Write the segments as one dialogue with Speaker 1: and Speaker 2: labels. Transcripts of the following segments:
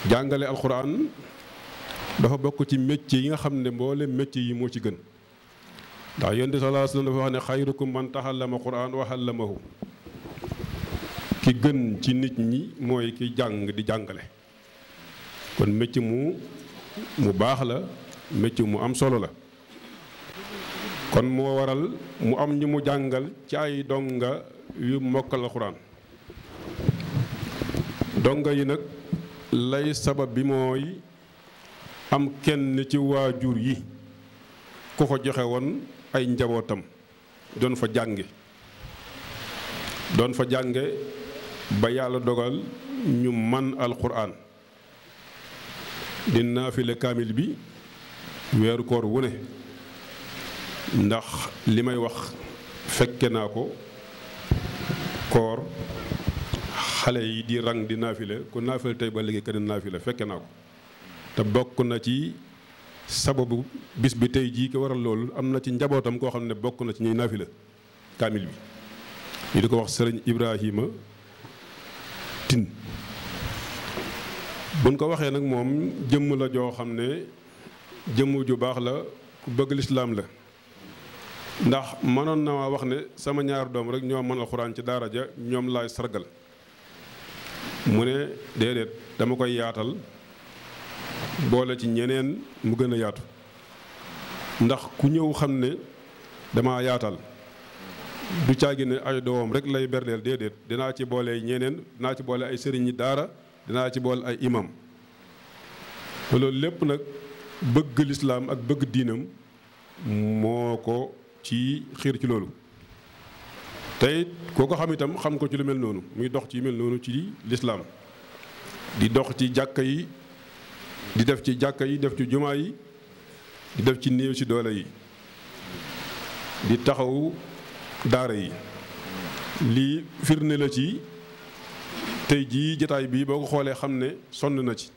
Speaker 1: jàngale alxuraan dafa bokk ci métier yi nga xam ne mboolem métier yi moo ci gën ndax yonent bi sallallahu alayhi wa sallam dafa wax ne xayrukum man taxallama quraan wa allamahu ki gën ci nit ñi mooy ki jàng di jàngale kon métier mu baax la métier mu am solo la kon moo waral mu am ñi mu jàngal ci ay donga yu mokkal alxuraan donga yi nag lay sabab bi mooy am kenn ci waajur yi ku ko joxe woon ay njabootam doon fa jànge ba yàlla dogal ñu man alxuraan di naafile kaamil bi weeru koor wu ne ndax li may wax fekke naa ko koor xale yi di rang di naafile ku naafile tey ba léegi keneen naafile fekke naa ko te bokk na ci sababu bis bi tey jii ko waral loolu am na ci njabootam koo xam ne bokk na ci ñuy naafile kaamil bi ñu di ko wax sëriñ Ibrahima Tine buñ ko waxee nag moom jëmm la joo xam ne jëmm ju baax la ku bëgg lislaam la ndax mënoon na wax ne sama ñaar doom rek ñoo mën alxuraan ci daara ja ñoom laay sargal mu ne déedéet dama koy yaatal boole ci ñeneen mu gën a yaatu ndax ku ñëw xam ne dama yaatal du caagi ne ay doomam rek lay berdeel déedéet dinaa ci boole ñeneen dinaa ci boole ay sëriñi daara dinaa ci boole ay imam te loolu lépp nag bëgg lislaam ak bëgg diinam moo ko ci xiir ci loolu tey koo ko xam itam xam ko ci lu mel noonu muy dox ci mel noonu ci lislaam di dox ci jàkka yi di def ci jàkka yi def ci jumaa yi di def ci néew ci doole yi di taxaw daara yi lii firnde la ci tey jii jataay bii boo ko xoolee xam ne sonn na ci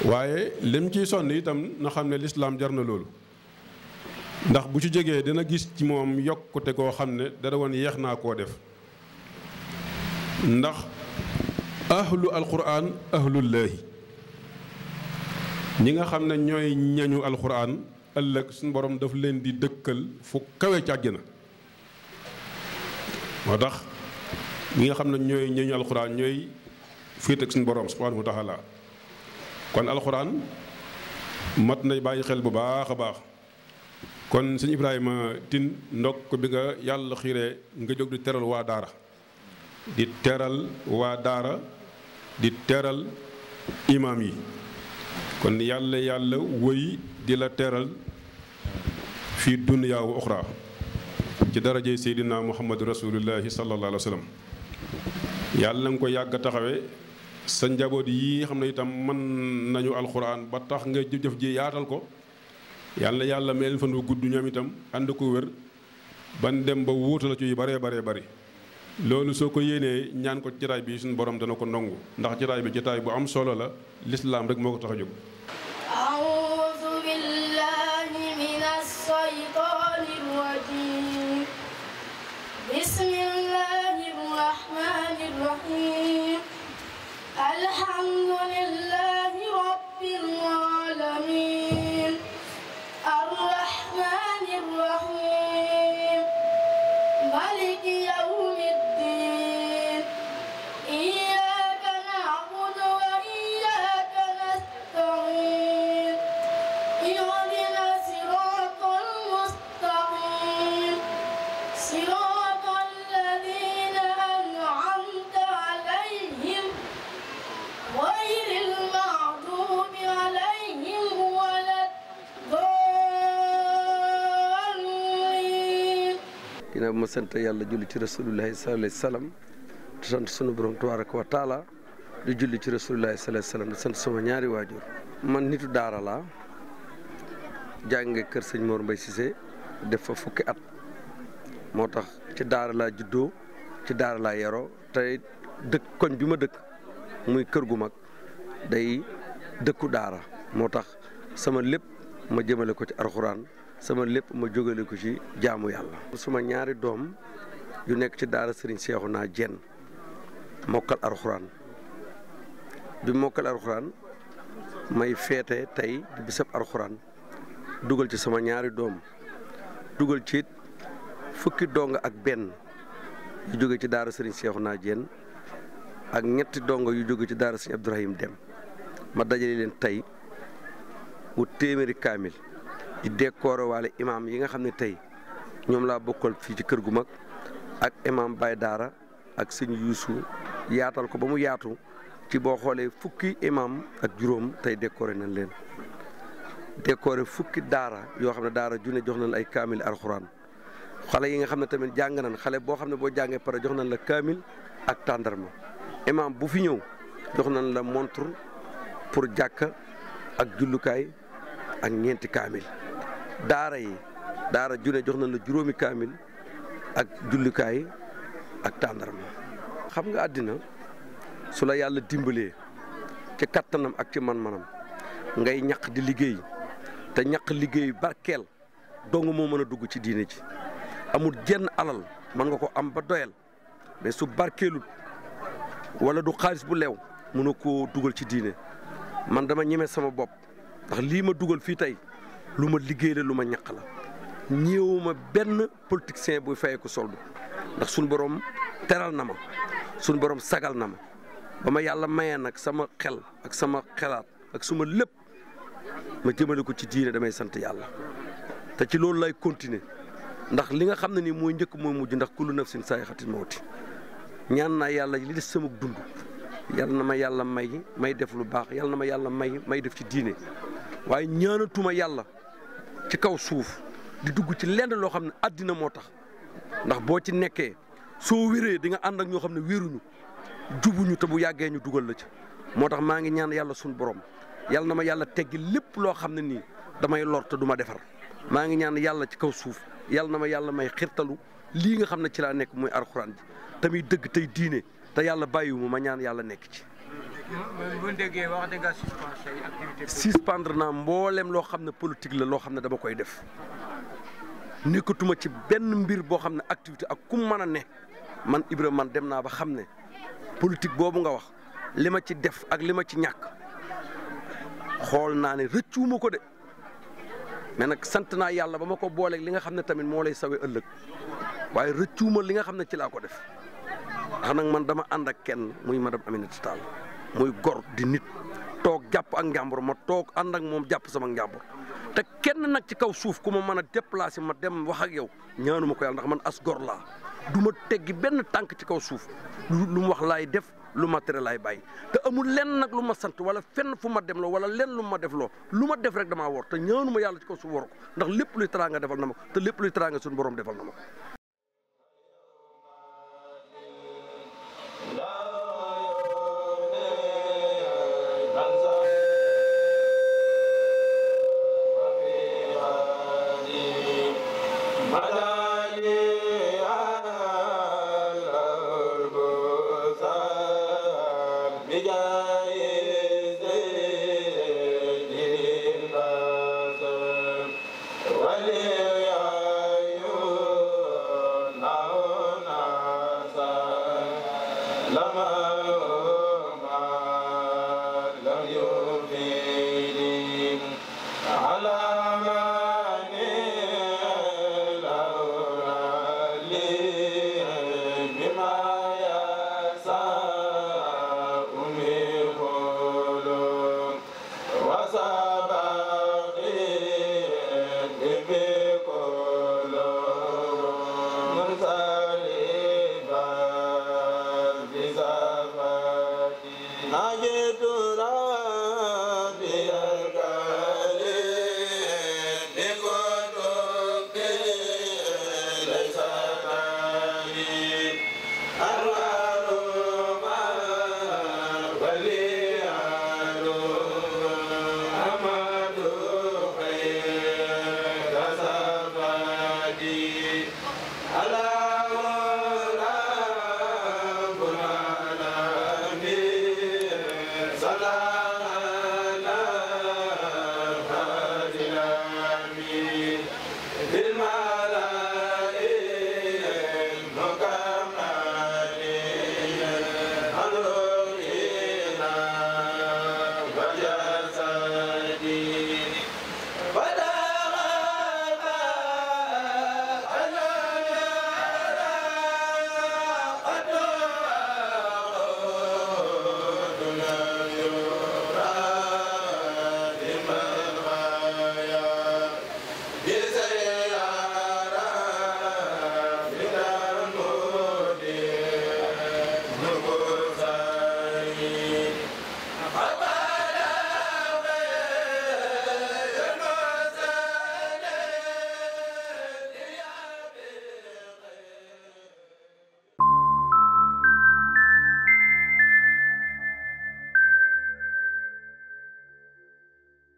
Speaker 1: waaye lim ciy sonn itam na xam ne lislaam jar na loolu ndax bu ci jógee dina gis ci moom yokkute koo xam ne dara woon yeex naa koo def ndax ahlu alquran ahlullaahi ñi nga xam ne ñooy ñañu alquran ëllëg suñu borom daf leen di dëkkal fu kawe ci àjjana moo tax ñi nga xam ne ñooy ñañu alquran ñooy féet ak suñu borom subhanahu wa taala kon alquran mat nay bàyyi xel bu baax a baax kon sëñ Ibrahima Tine ndokk bi nga yàlla xiiree nga jóg di teral waa daara di teral waa daara di teral imaam yi kon yàlla wëy di la teral fii dunyaa wa uxra ci darajey seydina muhammadu rasulillahi sallallahu alayhi wa sallam yàlla nga ko yàgg a taxawe sa njaboot yi xam ne itam mën nañu alxuraan ba tax nga jëf ji yaatal ko yàlla mel fan wu gudd ñoom itam ànd ko wér ban dem ba wuuta la ci yu baree bari loolu soo ko yéenee ñaan ko jataay bi suñu borom dana ko ndongu ndax jataay bi jataay bu am solo la lislaam rek moo ko tax a jóg
Speaker 2: a'uuzu billaahi minas shaytaanir rajiim bismillaahir rahmaanir rahiim alhamdulillaahi rabbil aalamiin arrahmaanir rahiim maaliki yawmiddiin iyyaaka na'budu wa iyyaaka nasta'iin ihdinaa siraatal mustaqiim siraatal laziina an'amta alayhim ghayril maghduubi alayhim
Speaker 3: ginnaaw bi ma sant yàlla julli ci rasulullahi sallallahu alayhi wa sallam di sant sunu borom tabaraka wa taala di julli ci rasulullahi sallallahu alayhi wa sallam di sant sama ñaari waajur man nitu daara laa jànge kër sëñ Mor Mbaye Cissé def fa fukki at moo tax ci daara laa juddoo ci daara laa yaroo tey dëkk koñ bi ma dëkk muy kër gu mag day dëkku daara moo tax sama lépp ma jëmale ko ci alxuraan sama lépp ma jógale ko ci jaamu yàlla. suma ñaari doom yu nekk ci daara Serigne Cheikhouna Diène mokkal alxuraan bi mokkal alxuraan may feete tey di bisab alxuraan dugal ci sama ñaari doom dugal ci fukki donga ak benn yu jóge ci daara Serigne Cheikhouna Diène ak ñetti donga yu jóge ci daara Serigne Abdourahim Dem ma dajale leen tey wut téeméeri kaamil di décorer waale imam yi nga xam ne tey ñoom laa bokkal fii ci kër gu mag ak imam Baye Daara ak sëñ Yuusu yaatal ko ba mu yaatu ci boo xoolee fukki imam ak juróom tey décorer nañ leen décorer fukki daara yoo xam ne daara junne jox nañ ay kaamil alxuraan xale yi nga xam ne tamit jàng nañ xale boo xam ne boo jàngee pare jox nañ la kaamil ak tàndarma imam bu fi ñëw jox nañ la montre pour jàkka ak jullukaay ak ñeenti kaamil daara yi daara junne jox nañ la juróomi kaamil ak jullukaay ak tàndarma xam nga àddina su la yàlla dimbalee ci kattanam ak ci man-manam ngay ñaq di liggéey te ñaq liggéey barkeel dong moo mën a dugg ci diine ji amul jenn alal mën nga ko am ba doyal mais su barkeelut wala du xaalis bu leew mënu koo dugal ci diine man dama ñeme sama bopp ndax lii ma dugal fii tey lu ma liggéey la lu ma ñaq la ñëwuma benn politicien buy fayee ko soldu ndax suñu borom teral na ma suñu borom sagal na ma ba ma yàlla mayee nag sama xel ak sama xelaat ak suma lépp ma jëmale ko ci diine damay sant yàlla te ci loolu lay continuer ndax li nga xam ne nii mooy njëkk mooy mujj ndax kullu nafsin saayixatil mawti ñaan naa yàlla li des sama dund yàlla na ma yàlla may def lu baax yàlla na ma yàlla may def ci diine waaye ñaanatuma yàlla ci kaw suuf di dugg ci lenn loo xam ne àddina moo tax ndax boo ci nekkee soo wéree di nga ànd ak ñoo xam ne wéruñu jubuñu te bu yàggee ñu dugal la ci moo tax maa ngi ñaan yàlla suñu borom yàlla na ma yàlla teggi lépp loo xam ne nii damay lor te du ma defar maa ngi ñaan yàlla ci kaw suuf yàlla na ma yàlla may xirtalu lii nga xam ne ci laa nekk muy alxuraan ji tamit dëgg tey diine te yàlla bàyyiwuma ma ñaan yàlla nekk ci.
Speaker 4: bu déggee wax dëgg
Speaker 3: suspendre naa mboolem loo xam ne politique la loo xam ne dama koy def nekkatuma ci benn mbir boo xam ne activité ak kum mën a ne man Ibra man dem naa ba xam ne politique boobu nga wax li ma ci def ak li ma ci ñàkk xool naa ne rëccuwuma ko de mais nag sant naa yàlla ba ma ko booleeg li nga xam ne tamit moo lay sawe ëllëg waaye rëccuwuma li nga xam ne ci laa ko def ndax nag man dama ànd ak kenn muy madame Aminata Tall muy gor di nit toog jàpp ak njàmbur ma toog ànd ak moom jàpp sama njàmbur te kenn nag ci kaw suuf ku ma mën a déplacer ma dem wax ak yow ñaanuma ko yàlla ndax man as gor laa du ma teggi benn tànk ci kaw suuf lu mu wax laay def lu ma tere laay bàyyi te amul lenn nag lu ma sant wala fenn fu ma dem loo wala lenn lu ma def loo lu ma def rek damaa wor te ñaanuma yàlla ci kaw suuf wor ko ndax lépp luy teraanga defal na ma ko te lépp luy teraanga suñu borom defal na ma ko.
Speaker 5: Wali